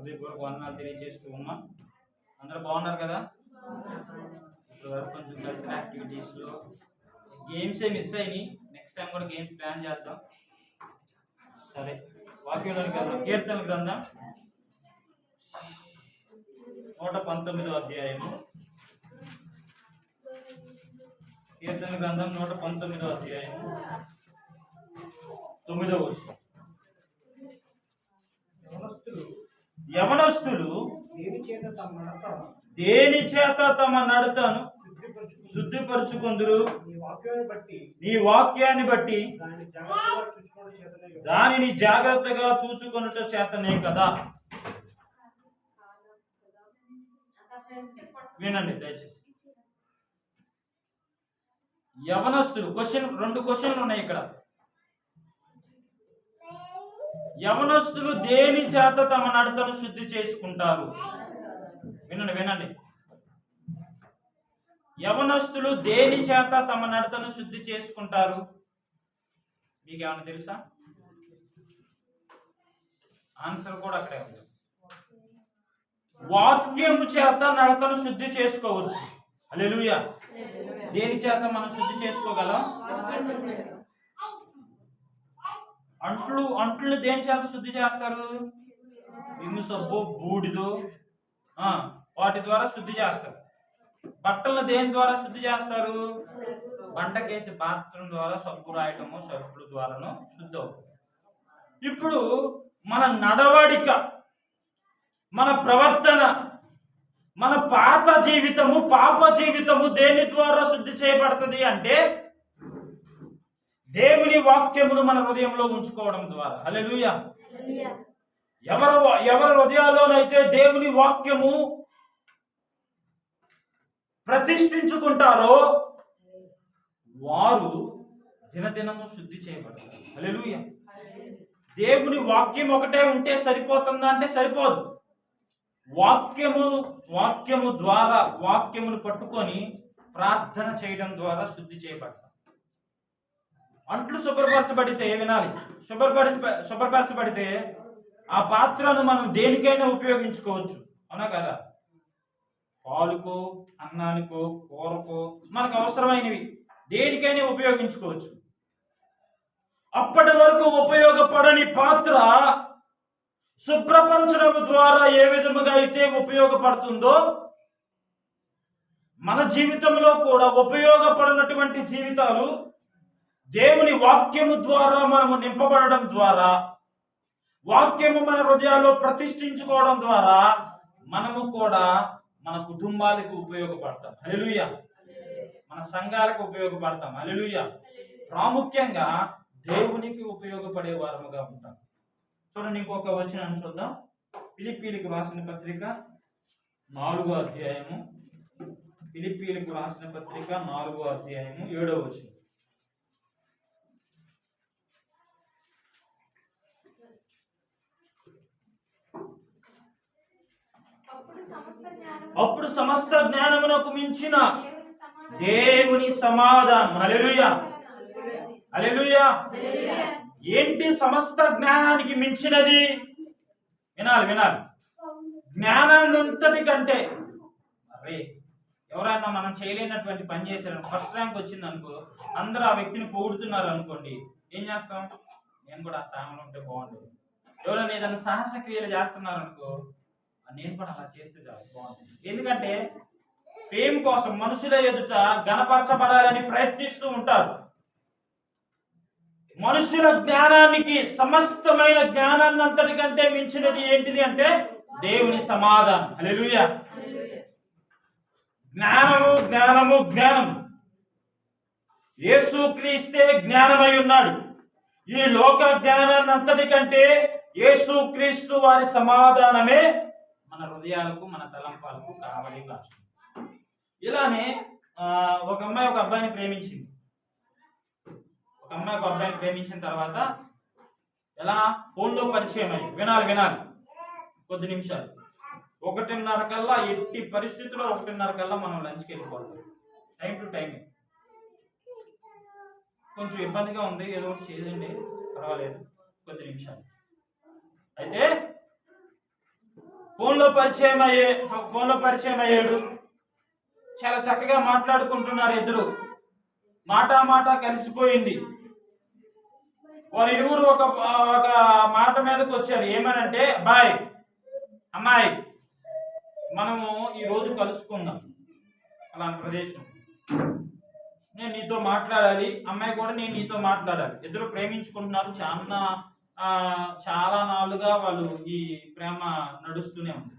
హృదయపూర్వక వందనాలు తెలియజేస్తూ ఉన్నాం. అందరూ బాగున్నారు కదా? ఇప్పుడు వరకు కొంచెం కల్చరల్ యాక్టివిటీస్లో గేమ్సే మిస్ అయినాయి. నెక్స్ట్ టైం కూడా గేమ్స్ ప్లాన్ చేద్దాం. సరే, వాక్యంలోనికి వెళ్దాం. కీర్తన గ్రంథం 119వ అధ్యాయము. కీర్తన గ్రంథం 119వ అధ్యాయము 9వ వచనం. యవనస్తులు దేని చేత తమ నడతను శుద్ధిపరచుకొందురు? నీ వాక్యాన్ని బట్టి దానిని జాగ్రత్తగా చూచుకొనుట చేతనే కదా. వినండి దయచేసి. యవనస్తులు రెండు క్వశ్చన్లు ఉన్నాయి ఇక్కడ. యవనస్తులు దేని చేత తమ నడతను శుద్ధి చేసుకుంటారు? వినండి. యవనస్తులు దేని చేత తమ నడతను శుద్ధి చేసుకుంటారు? మీకు ఏమైనా తెలుసా? ఆన్సర్ కూడా అక్కడే ఉంది. వాక్యము చేత నడతను శుద్ధి చేసుకోవచ్చు. హల్లెలూయా. దేని చేత మనం శుద్ధి చేసుకోగలం? అంట్లు దేని చేత శుద్ధి చేస్తారు? విమ్ము సబ్బు, బూడిదో, వాటి ద్వారా శుద్ధి చేస్తారు. బట్టలను దేని ద్వారా శుద్ధి చేస్తారు? వంటకేసి పాత్రం ద్వారా సబ్బు రాయటము, సరుకుల ద్వారాను శుద్ధి అవుతుంది. ఇప్పుడు మన నడవడిక, మన ప్రవర్తన, మన పాత జీవితము, పాప జీవితము దేని ద్వారా శుద్ధి చేయబడుతుంది అంటే దేవుని వాక్యమును మన హృదయంలో ఉంచుకోవడం ద్వారా. హల్లెలూయా. ఎవరి హృదయాల్లోనైతే దేవుని వాక్యము ప్రతిష్ఠించుకుంటారో వారు దినదినము శుద్ధి చేయబడతారు. హల్లెలూయా. దేవుని వాక్యం ఒకటే ఉంటే సరిపోతుందా అంటే సరిపోదు. వాక్యము ద్వారా, వాక్యమును పట్టుకొని ప్రార్థన చేయడం ద్వారా శుద్ధి చేయబడతాం. అంట్లు శుభ్రపరచబడితే, వినాలి, శుభ్రపరచబడితే ఆ పాత్రను మనం దేనికైనా ఉపయోగించుకోవచ్చు. అవునా కదా? పాలుకో, అన్నానికో, కూరకో, మనకు అవసరమైనవి దేనికైనా ఉపయోగించుకోవచ్చు. అప్పటి వరకు ఉపయోగపడని పాత్ర శుభ్రపరచడం ద్వారా ఏ విధముగా అయితే ఉపయోగపడుతుందో మన జీవితంలో కూడా ఉపయోగపడినటువంటి జీవితాలు దేవుని వాక్యము ద్వారా మనము నింపబడడం ద్వారా, వాక్యము మన హృదయాల్లో ప్రతిష్ఠించుకోవడం ద్వారా మనము కూడా మన కుటుంబాలకు ఉపయోగపడతాం. హల్లెలూయా. మన సంఘాలకు ఉపయోగపడతాం. హల్లెలూయా. ప్రాముఖ్యంగా దేవునికి ఉపయోగపడే వారముగా ఉంటాం. చూడండి, ఇంకొక వచనాన్ని చూద్దాం. ఫిలిప్పీలకు రాసిన పత్రిక 4వ అధ్యాయము. ఫిలిప్పీలకు రాసిన పత్రిక 4వ అధ్యాయము 7వ వచనం. అప్పుడు సమస్త జ్ఞానమునకు మించిన దేవుని సమాధానం. హల్లెలూయా. హల్లెలూయా. ఏంటి సమస్త జ్ఞానానికి మించినది? వినాలి. జ్ఞానాన్నంతటి కంటే, ఎవరైనా మనం చేయలేనటువంటి పని చేశారు, ఫస్ట్ ర్యాంక్ వచ్చింది అనుకో, అందరూ ఆ వ్యక్తిని పొగుడుతున్నారు అనుకోండి, ఏం చేస్తాం? నేను కూడా ఆ స్థానంలో ఉంటే బాగుండేది. ఎవరైనా ఏదైనా సాహస క్రియలు చేస్తున్నారు అనుకో, నేను కూడా అలా చేస్తే బాగుంటుంది. ఎందుకంటే ఫేమ్ కోసం మనుషుల ఎదుట గణపరచబడాలని ప్రయత్నిస్తూ ఉంటారు. మనుషుల జ్ఞానానికి, సమస్తమైన జ్ఞానాన్ని అంతటి కంటే మించినది ఏంటిది అంటే దేవుని సమాధానం. హల్లెలూయా. జ్ఞానము. యేసుక్రీస్తే జ్ఞానమై ఉన్నాడు. ఈ లోక జ్ఞానాన్ని అంతటి కంటే యేసుక్రీస్తు వారి సమాధానమే మన హృదయాలకు, మన తలంపాలకు కావలి కాస్తుంది. ఇలానే ఒక అమ్మాయి ఒక అబ్బాయిని ప్రేమించింది. ప్రేమించిన తర్వాత ఎలా? ఫోన్లో పరిచయం అయ్యి. వినాలి కొద్ది నిమిషాలు. 1:30 కల్లా, ఎట్టి పరిస్థితుల్లో 1:30 కల్లా మనం లంచ్కి వెళ్ళిపోతాం. Time to time. కొంచెం ఇబ్బందిగా ఉంది, ఏదో ఒకటి చేయండి, పర్వాలేదు, కొద్ది నిమిషాలు. అయితే ఫోన్లో పరిచయం అయ్యాడు. చాలా చక్కగా మాట్లాడుకుంటున్నారు ఇద్దరు. మాట కలిసిపోయింది. వారి ఇరువురు ఒక మాట మీదకి వచ్చారు. ఏమనంటే, అమ్మాయి మనము ఈరోజు కలుసుకుందాం అలాంటి ప్రదేశం. నేను నీతో మాట్లాడాలి, అమ్మాయి కూడా నేను నీతో మాట్లాడాలి. ఇద్దరు ప్రేమించుకుంటున్నారు. చాలా నాళ్ళుగా వాళ్ళు ఈ ప్రేమ నడుస్తూనే ఉంది.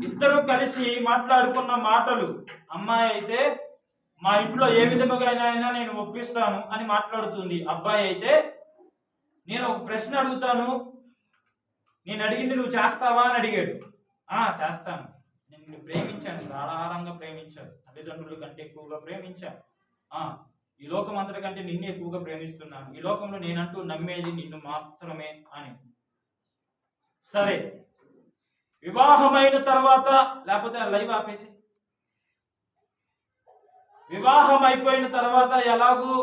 ఇద్దరు కలిసి మాట్లాడుకున్న మాటలు, అమ్మాయి అయితే మా ఇంట్లో ఏ విధముగా అయినా నేను ఒప్పిస్తాను అని మాట్లాడుతుంది. అబ్బాయి అయితే నేను ఒక ప్రశ్న అడుగుతాను, నేను అడిగింది నువ్వు చేస్తావా అని అడిగాడు. చేస్తాను, నేను నిన్ను ప్రేమించాను, ధారాళంగా ప్రేమించాను, తల్లిదండ్రుల కంటే ఎక్కువగా ప్రేమించాను, ఈ లోకం అంతటి కంటే నిన్ను ఎక్కువగా ప్రేమిస్తున్నాను, ఈ లోకంలో నేనంటూ నమ్మేది నిన్ను మాత్రమే అని. సరే, వివాహమైన తర్వాత, లేకపోతే లైవ్ ఆపేసి, వివాహం అయిపోయిన తర్వాత ఎలాగూ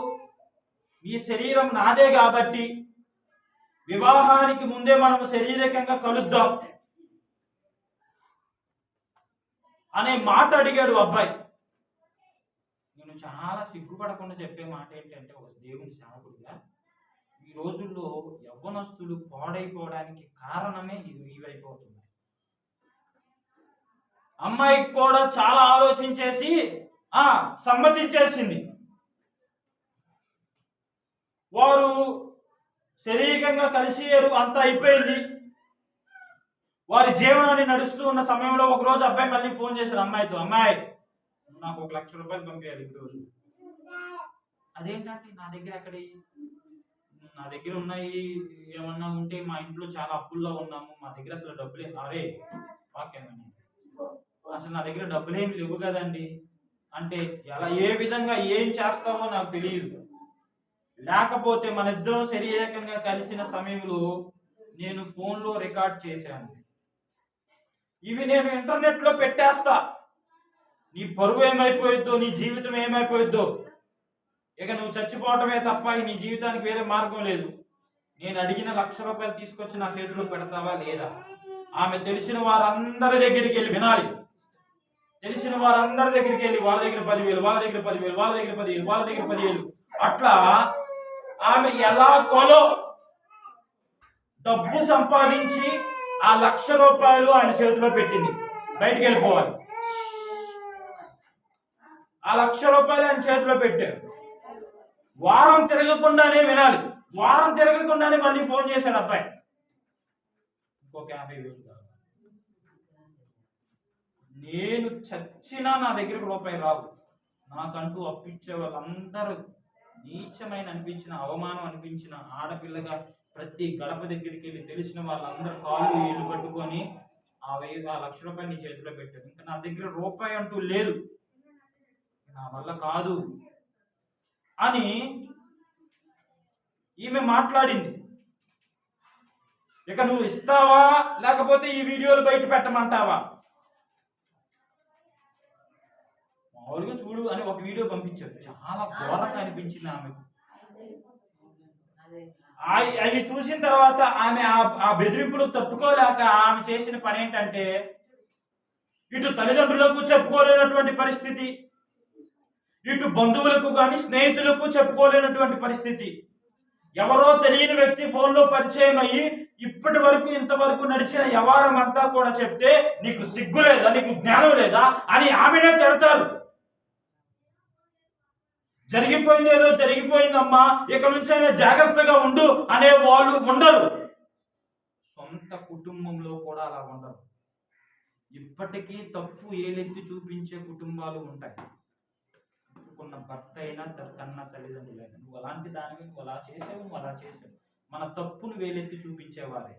ఈ శరీరం నాదే కాబట్టి వివాహానికి ముందే మనము శారీరకంగా కలుద్దాం అనే మాట అడిగాడు అబ్బాయి. నేను చాలా సిగ్గుపడకుండా చెప్పే మాట ఏంటంటే, ఒక దేవుని సేవకుడిగా ఈ రోజుల్లో యవ్వనస్తులు పాడైపోవడానికి కారణమే ఇవైపోతుంది. అమ్మాయికి కూడా చాలా ఆలోచించేసి సమ్మతించేసింది. వారు శారీరకంగా కలిసియారు, అంతా అయిపోయింది. వారి జీవనాన్ని నడుస్తూ ఉన్న సమయంలో ఒకరోజు అబ్బాయి మళ్ళీ ఫోన్ చేశాడు అమ్మాయితో, అమ్మాయి నాకు 1,00,000 రూపాయలు పంపించాలి ఈరోజు. అదేంటంటే, నా దగ్గర ఎక్కడ, నా దగ్గర ఉన్నాయి, ఏమన్నా ఉంటే మా ఇంట్లో చాలా అప్పుల్లో ఉన్నాము, మా దగ్గర అసలు డబ్బులే, వాక్యమని అసలు నా దగ్గర డబ్బులేమి లేవు కదండి అంటే, ఏ విధంగా ఏం చేస్తావో నాకు తెలియదు, లేకపోతే మన ఇద్దరం శారీరకంగా కలిసిన సమయంలో నేను ఫోన్లో రికార్డ్ చేశాను, ఇవి నేను ఇంటర్నెట్లో పెట్టేస్తా, నీ పరువు ఏమైపోయిద్దో, నీ జీవితం ఏమైపోయిద్దో, ఇక నువ్వు చచ్చిపోవటమే తప్ప నీ జీవితానికి వేరే మార్గం లేదు. నేను అడిగిన 1,00,000 రూపాయలు తీసుకొచ్చి నా చేతిలో పెడతావా లేదా? ఆమె తెలిసిన వారందరి దగ్గరికి వెళ్ళి వినాలి. తెలిసిన వారందరి దగ్గరికి వెళ్ళి వాళ్ళ దగ్గర 10,000, వాళ్ళ దగ్గర 10,000, వాళ్ళ దగ్గర 10,000, వాళ్ళ దగ్గర 10,000, అట్లా ఆమె ఎలా కొలో డబ్బు సంపాదించి ఆ 1,00,000 రూపాయలు ఆయన చేతిలో పెట్టింది. బయటికి వెళ్ళిపోవాలి. ఆ 1,00,000 రూపాయలు ఆయన చేతిలో పెట్టారు. వారం తిరగకుండానే వినాలి. వారం తిరగకుండానే మళ్ళీ ఫోన్ చేశాడు అబ్బాయి, ఇంకొక 50,000 కావాలి. నేను చచ్చినా నా దగ్గరకు రూపాయి రావు. నాకంటూ అప్పించే వాళ్ళందరూ నీచమైన అనిపించిన, అవమానం అనిపించిన ఆడపిల్లగా ప్రతి గడప దగ్గరికి వెళ్ళి తెలిసిన వాళ్ళందరూ కాళ్ళు ఏళ్ళు పట్టుకొని ఆ 1,00,000 రూపాయలు నీ చేతిలో పెట్టారు. ఇంకా నా దగ్గర రూపాయి అంటూ లేదు, నా వల్ల కాదు అని ఈమె మాట్లాడింది. ఇక నువ్వు ఇస్తావా, లేకపోతే ఈ వీడియోలు బయట పెట్టమంటావా? మామూలుగా చూడు అని ఒక వీడియో పంపించారు. చాలా ఘోరంగా అనిపించింది ఆమెకు. అవి చూసిన తర్వాత ఆమె ఆ బెదిరింపులు తట్టుకోలేక ఆమె చేసిన పని ఏంటంటే, ఇటు తల్లిదండ్రులకు చెప్పుకోలేనటువంటి పరిస్థితి, ఇటు బంధువులకు కానీ స్నేహితులకు చెప్పుకోలేనటువంటి పరిస్థితి. ఎవరో తెలియని వ్యక్తి ఫోన్లో పరిచయం అయ్యి ఇప్పటి వరకు ఇంతవరకు నడిచిన వ్యవహారం అంతా కూడా చెప్తే నీకు సిగ్గు లేదా, నీకు జ్ఞానం లేదా అని ఆమెనే తిడతారు. జరిగిపోయింది ఏదో జరిగిపోయిందమ్మా, ఇక నుంచి అయినా జాగ్రత్తగా ఉండు అనే వాళ్ళు ఉండరు. సొంత కుటుంబంలో కూడా అలా ఉండరు. ఇప్పటికీ తప్పు ఏలెత్తి చూపించే కుటుంబాలు ఉంటాయి. కొన్న భర్త అయినా కన్న తల్లిదండ్రులైనా, నువ్వు అలాంటి దానికి నువ్వు అలా చేసావు, నువ్వు అలా చేసావు, మన తప్పును వేలెత్తి చూపించేవారే.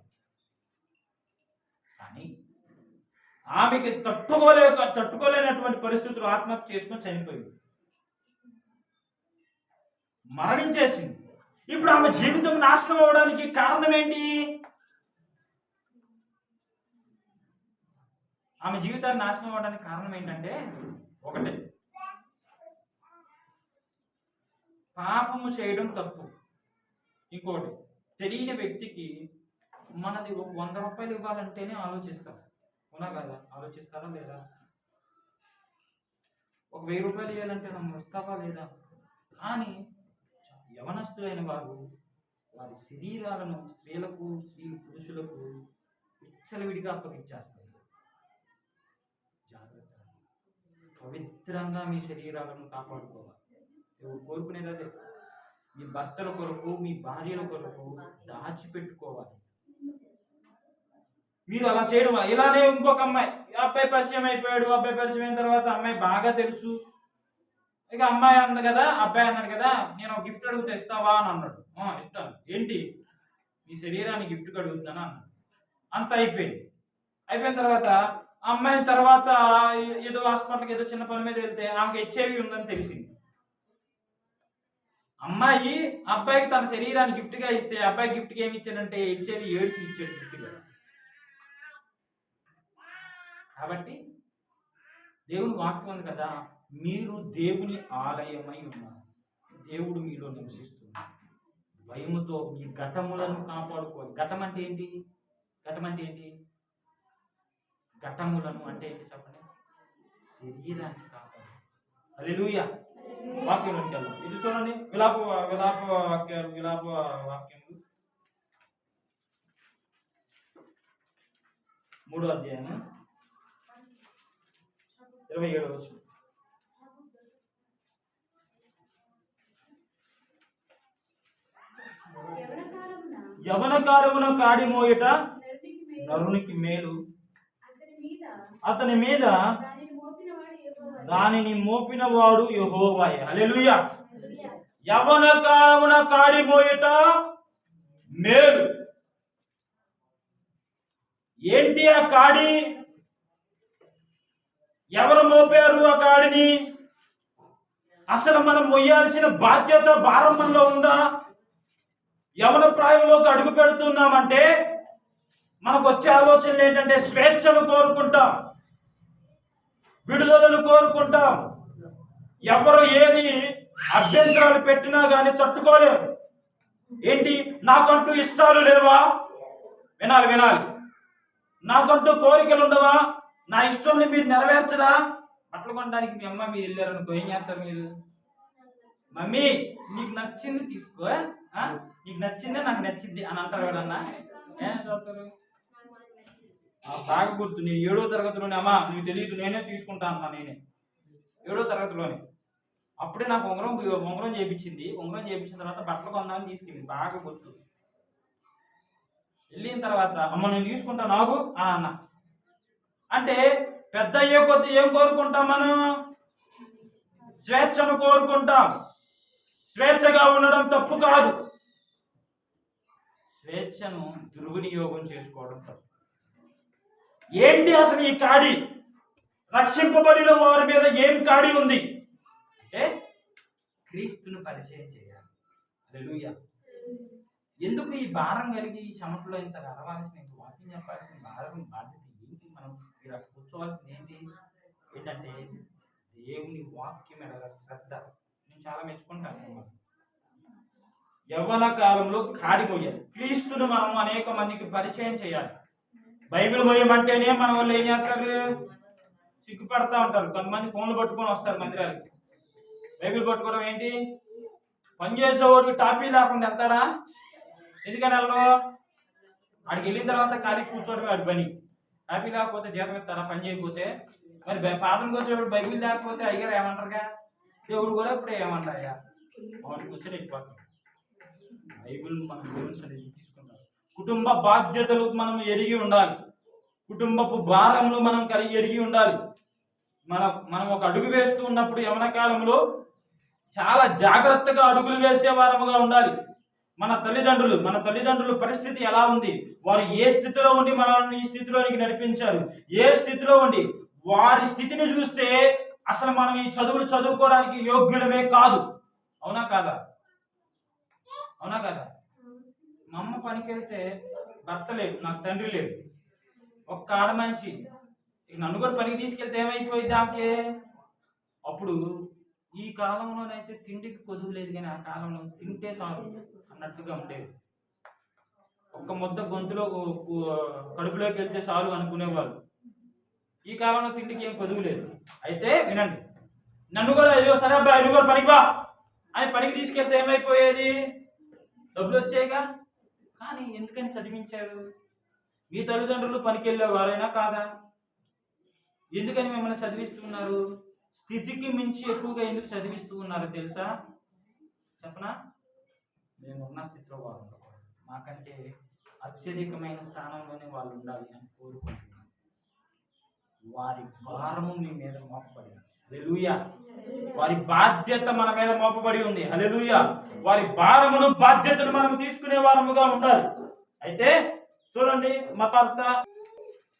కానీ ఆమెకి తట్టుకోలేనటువంటి పరిస్థితులు ఆత్మహత్య చేసుకొని చనిపోయింది, మరణించేసింది. ఇప్పుడు ఆమె జీవితం నాశనం అవడానికి కారణం ఏంటి? ఆమె జీవితాన్ని నాశనం అవడానికి కారణం ఏంటంటే, ఒకటే, పాపము చేయడం తప్పు. ఇంకోటి, తెలియని వ్యక్తికి మనది 100 రూపాయలు ఇవ్వాలంటేనే ఆలోచిస్తాం. అవునా కదా? ఆలోచిస్తారా లేదా? ఒక 1000 రూపాయలు ఇవ్వాలంటే నన్ను ఇస్తావా లేదా? కానీ యవనస్తులైన వారు వారి శరీరాలను స్త్రీలకు, పురుషులకు విచ్చలవిడిగా అప్పగించేస్తారు. జాగ్రత్త, పవిత్రంగా మీ శరీరాలను కాపాడుకోవాలి. దేవుడు కోరుకునేది అదే. మీ భర్తల కొరకు, మీ భార్యల కొరకు దాచిపెట్టుకోవాలి. మీరు అలా చేయడం. ఇలానే ఇంకొక అమ్మాయి, అబ్బాయి పరిచయం అయిపోయాడు. అబ్బాయి పరిచయం అయిన తర్వాత అమ్మాయి బాగా తెలుసు. ఇక అమ్మాయి అన్నది కదా, అబ్బాయి అన్నాడు కదా, నేను గిఫ్ట్ అడుగుతా ఇస్తావా అని అన్నాడు. ఇస్తాను. ఏంటి? మీ శరీరాన్ని గిఫ్ట్ అడుగుతున్నాను అన్నాడు. అంత అయిపోయిన తర్వాత అమ్మాయి తర్వాత ఏదో హాస్పిటల్కి ఏదో చిన్న పని మీద వెళ్తే ఆమెకి హెచ్ఐవి ఉందని తెలిసింది. అమ్మాయి అబ్బాయికి తన శరీరాన్ని గిఫ్ట్గా ఇస్తే అబ్బాయి గిఫ్ట్గా ఏమి ఇచ్చాడంటే హెచ్ఐవి ఎయిడ్స్ ఇచ్చాడు గిఫ్ట్గా. కాబట్టి దేవుని వాక్యం ఉంది కదా, మీరు దేవుని ఆలయమై ఉన్నారు, దేవుడు మీలో నివసిస్తున్నారు. భయముతో మీ ఘటములను కాపాడుకోవాలి. ఘటం అంటే ఏంటి? ఘటములను అంటే ఏంటి చెప్పండి? శరీరాన్ని కాపాడు. హల్లెలూయా. వాక్యంలోకి వెళ్దాం. ఇది చూడండి, విలాప వాక్యములు 3వ అధ్యాయం 27వ వచనం. యవనకాలమున కాడి మోయుట నరునికి మేలు, అతని మీద దానిని మోపినవాడు యెహోవాయే. హల్లెలూయా. యవనకాలమున కాడి మోయుట మేలు. ఏంటి ఆ కాడి? ఎవరు మోపారు ఆ కాడిని? అసలు మనం మొయ్యాల్సిన బాధ్యత, భారం మనలో ఉందా? యవన ప్రాయంలోకి అడుగు పెడుతున్నామంటే మనకు వచ్చే ఆలోచనలు ఏంటంటే స్వేచ్ఛను కోరుకుంటాం, విడుదలను కోరుకుంటాం. ఎవరు ఏది అభ్యంతరాలు పెట్టినా కానీ తట్టుకోలేము. ఏంటి? నాకంటూ ఇష్టాలు లేవా? వినాలి. నాకంటూ కోరికలు ఉండవా? నా ఇష్టాన్ని మీరు నెరవేర్చరా? బట్టలు కొనడానికి మీ అమ్మ మీరు వెళ్ళారనుకో, ఏం చేస్తారు మీరు? మమ్మీ నీకు నచ్చింది తీసుకో, నీకు నచ్చిందే నాకు నచ్చింది అని అంటారు ఎవరన్నా? ఏం చూస్తారు? బాగా గుర్తు, నేను 7వ తరగతిలోనే, అమ్మా నీకు తెలియదు నేనే తీసుకుంటా అన్నా. నేనే 7వ తరగతిలోనే. అప్పుడే నాకు ఉంగరం చేయించింది. ఉంగరం చేయించిన తర్వాత బట్టలు కొందామని తీసుకెళ్ళింది. బాగా గుర్తు. వెళ్ళిన తర్వాత అమ్మ నేను తీసుకుంటా నాకు అన్న. అంటే పెద్ద అయ్యే కొద్ది ఏం కోరుకుంటాం మనం? స్వేచ్ఛను కోరుకుంటాం. స్వేచ్ఛగా ఉండడం తప్పు కాదు, స్వేచ్ఛను దుర్వినియోగం చేసుకోవడం తప్పు. ఏంటి అసలు ఈ కాడి? రక్షింపబడిన వారి మీద ఏం కాడి ఉంది అంటే క్రీస్తును పరిచయం చేయాలి. హల్లెలూయా. ఎందుకు ఈ భారం కలిగి ఈ చెమటలో ఇంత నడవాల్సిన, వాక్యం చెప్పాల్సిన బాధ్యత ఏంటి? మనం ఇలా కూర్చోవాల్సింది ఏంటంటే దేవుని వాక్యం ఎడల శ్రద్ధ. నేను చాలా మెచ్చుకుంటాను. యవ్వన కాలంలో కాడి మోయాలి. క్రీస్తును మనం అనేక మందికి పరిచయం చేయాలి. బైబిల్ మోయమంటేనే మన వాళ్ళు ఏం చేస్తారు? సిగ్గుపడతా ఉంటారు. కొంతమంది ఫోన్లు పట్టుకొని వస్తారు మందిరాలకి. బైబిల్ పట్టుకోవడం ఏంటి? పనిచేసేవాడికి టాపీ లేకుండా వెళ్తాడా? ఎందుకని వెళ్ళడు? ఆడికి వెళ్ళిన తర్వాత ఖాళీ కూర్చోవడం వాడి పని. టాపీ లేకపోతే జీతం ఇస్తారా? పని చేయకపోతే మరి పాదంకి వచ్చేవాడు బైబిల్ లేకపోతే అయ్యారు ఏమంటారుగా? దేవుడు కూడా ఇప్పుడే ఏమంటాయా? వాడికి కూర్చొని వెళ్ళిపోతాం. బైబిల్ మనం తీసుకుంటాం. కుటుంబ బాధ్యతలు మనం ఎరిగి ఉండాలి. కుటుంబపు భారములు మనం ఎరిగి ఉండాలి. మనం ఒక అడుగు వేస్తూ ఉన్నప్పుడు యవన కాలంలో చాలా జాగ్రత్తగా అడుగులు వేసే వారముగా ఉండాలి. మన తల్లిదండ్రుల పరిస్థితి ఎలా ఉంది? వారు ఏ స్థితిలో ఉండి మనల్ని ఈ స్థితిలోనికి నడిపించారు? ఏ స్థితిలో ఉండి? వారి స్థితిని చూస్తే అసలు మనం ఈ చదువులు చదువుకోవడానికి యోగ్యులమే కాదు. అవునా కాదా? మా అమ్మ పనికి వెళ్తే భర్త లేడు, నాకు తండ్రి లేడు, ఒక్క ఆడ మనిషి. నన్ను కూడా పనికి తీసుకెళ్తే ఏమైపోయింది ఆమెకే? అప్పుడు ఈ కాలంలోనైతే తిండికి కొదువు లేదు, కానీ ఆ కాలంలో తింటే చాలు అన్నట్టుగా ఉండేది. ఒక్క ముద్ద గొంతులో కడుపులోకి వెళ్తే చాలు అనుకునేవాళ్ళు. ఈ కాలంలో తిండికి ఏం కొదువు లేదు. అయితే వినండి, నన్ను కూడా అయ్యో సరే అబ్బాయి నువ్వు కూడా పనికి బా అని పనికి తీసుకెళ్తే ఏమైపోయేది? డబ్బులు వచ్చాయిగా. కానీ ఎందుకని చదివించారు? మీ తల్లిదండ్రులు పనికి వెళ్ళేవారైనా కాదా? ఎందుకని మిమ్మల్ని చదివిస్తున్నారు? స్థితికి మించి ఎక్కువగా ఎందుకు చదివిస్తూ ఉన్నారు తెలుసా? చెప్పనా? మేమున్న స్థితిలో వాళ్ళు ఉండకూడదు, మాకంటే అత్యధికమైన స్థానంలోనే వాళ్ళు ఉండాలి అని కోరుకుంటున్నాను. వారి భారము మీ మీద మోపబడి, హల్లెలూయా. వారి బాధ్యత మన మీద మోపబడి ఉంది, హల్లెలూయా. వారి భారమును బాధ్యతను మనం తీసుకునే వారముగా ఉండాలి. అయితే చూడండి, మత్తయి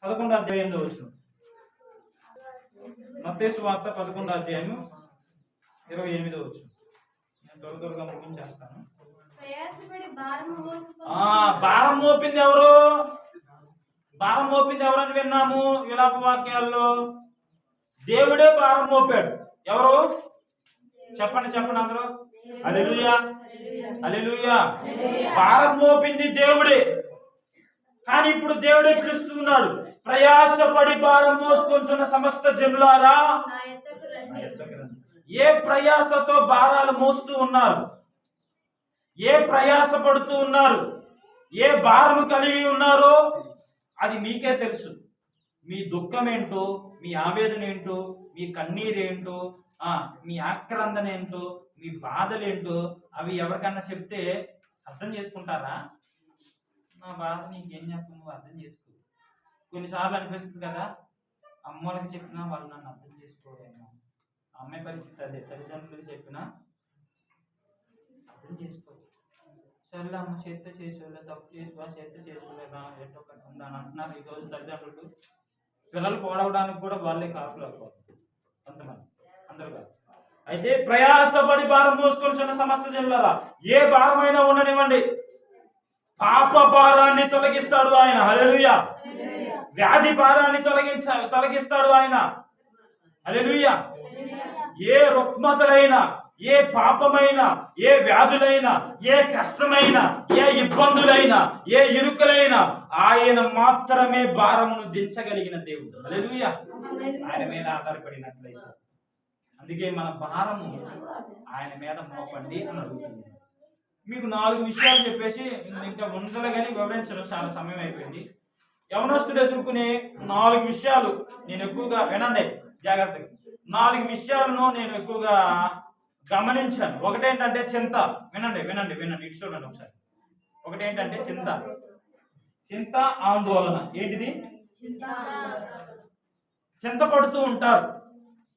11వ అధ్యాయంలో వచ్చిన మత్తయి సువార్త 11వ అధ్యాయం 28వ వచనం. నేను త్వరగా ముగించేస్తాను. భారం మోపింది ఎవరు? భారం మోపింది ఎవరని విన్నాము విలాప వాక్యాల్లో. దేవుడే భారం మోపాడు. ఎవరు? చెప్పండి చెప్పండి అందరూ. హల్లెలూయా, హల్లెలూయా. భారం మోపింది దేవుడే. కానీ ఇప్పుడు దేవుడే పిలుస్తున్నాడు, ప్రయాసపడి భారం మోసుకొంచున్న సమస్త జనులారా. ఏ ప్రయాసతో భారాలు మోస్తూ ఉన్నారు? ఏ ప్రయాస పడుతూ ఉన్నారు? ఏ భారము కలిగి ఉన్నారో అది మీకే తెలుసు. మీ దుఃఖం ఏంటో, మీ ఆవేదన ఏంటో, మీ కన్నీరేంటో, మీ ఆక్రందన ఏంటో, మీ బాధలేంటో అవి ఎవరికన్నా చెప్తే అర్థం చేసుకుంటారా? నా బాధ నీకేం చెప్పు, నువ్వు అర్థం చేసుకో. కొన్నిసార్లు అనిపిస్తుంది కదా, అమ్మోళ్ళకి చెప్పినా వాళ్ళు నన్ను అర్థం చేసుకోలేము. అమ్మాయి పరిస్థితి అదే, తల్లిదండ్రులకు చెప్పినా అర్థం చేసుకో. సరేలే అమ్మ చేత్తో చేసేవాళ్ళే, తప్పు చేసుకో, చేత్తో చేసుకోలేదా ఎట్టో ఒకటి ఉందని అంటున్నారు ఈరోజు తల్లిదండ్రులు. పిల్లలు పోడవడానికి కూడా వాళ్ళే కాపులు అయిపోతారు కొంతమంది, అందరూ కాదు. అయితే ప్రయాసపడి భారం మోసుకొనిచున్న సమస్త జనులారా, ఏ భారమైనా ఉండనివ్వండి, పాప భారాన్ని తొలగిస్తాడు ఆయన, హల్లెలూయా. వ్యాధి భారాన్ని తొలగిస్తాడు ఆయన, హల్లెలూయా. ఏ రుగ్మతలైనా, ఏ పాపమైనా, ఏ వ్యాధులైనా, ఏ కష్టమైనా, ఏ ఇబ్బందులైనా, ఏ ఇరుకులైనా ఆయన మాత్రమే భారమును దించగలిగిన దేవుడు, హల్లెలూయా. ఆయన మీద ఆధారపడినట్లయితే, అందుకే మన భారము ఆయన మీద మోపండి అని అడుగుతుంది. మీకు 4 విషయాలు చెప్పేసి ఇంకా ఉండలే కానీ వివరించడం చాలా సమయం అయిపోయింది. యవనస్తుడు ఎదుర్కొనే 4 విషయాలు నేను ఎక్కువగా, వినండి జాగ్రత్తగా, 4 విషయాలను నేను ఎక్కువగా గమనించాను. ఒకటేంటంటే చింత. వినండి వినండి వినండి, ఇటు చూడండి ఒకసారి. ఒకటేంటంటే చింత, ఆందోళన. ఏంటిది? చింత పడుతూ ఉంటారు.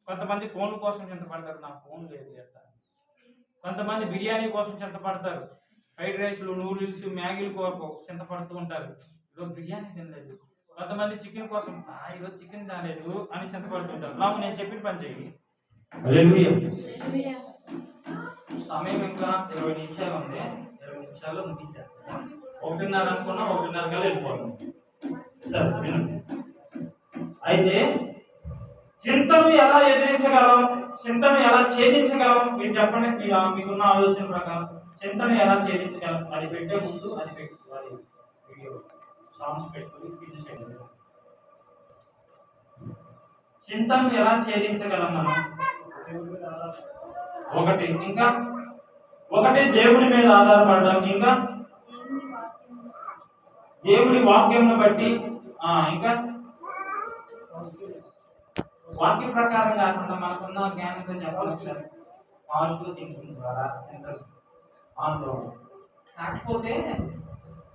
కొంతమంది ఫోన్ల కోసం చింతపడతారు, నా ఫోన్ లేదు ఎట్లా. కొంతమంది బిర్యానీ కోసం చింతపడతారు, ఫ్రైడ్ రైస్లు, నూడిల్స్, మ్యాగీల కొరకు చింతపడుతూ ఉంటారు, ఈరోజు బిర్యానీ తినలేదు. కొంతమంది చికెన్ కోసం, ఈరోజు చికెన్ తినలేదు అని చింతపడుతుంటారు. నాకు నేను చెప్పిన పని చెయ్యి. సమయం ఇంకా 20 నిమిషాలు ఉంది, 20 నిమిషాల్లో ముగించేస్తాను. 1:30 అనుకున్నా, 1:30 కల్లా వెళ్ళిపోతాం. సరే వినండి. అయితే చింతను ఎలా ఎదిరించగలం, చింతను ఎలా ఛేదించగలం మీరు చెప్పండి. మీకున్న ఆలోచన ప్రకారం చింతను ఎలా ఛేదించగలం? అది పెట్టే ముందు అది పెట్టుకోవాలి, వీడియో సాంగ్స్ పెట్టుకుని చింతను ఎలా ఛేదించగలం మనం? ఒకటి దేవుని మీద ఆధారపడడం, ఇంకా దేవుని వాక్యంను బట్టి, ఇంకా వాక్య ప్రకారం కాకుండా మనకున్న జ్ఞానంతో చెప్పాలి. పాజిటివ్ థింకింగ్ ద్వారా ఆందోళన. కాకపోతే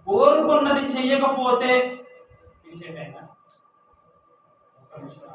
కోరుకున్నది చెయ్యకపోతే పిలిచేటైనా ఒక నిమిషం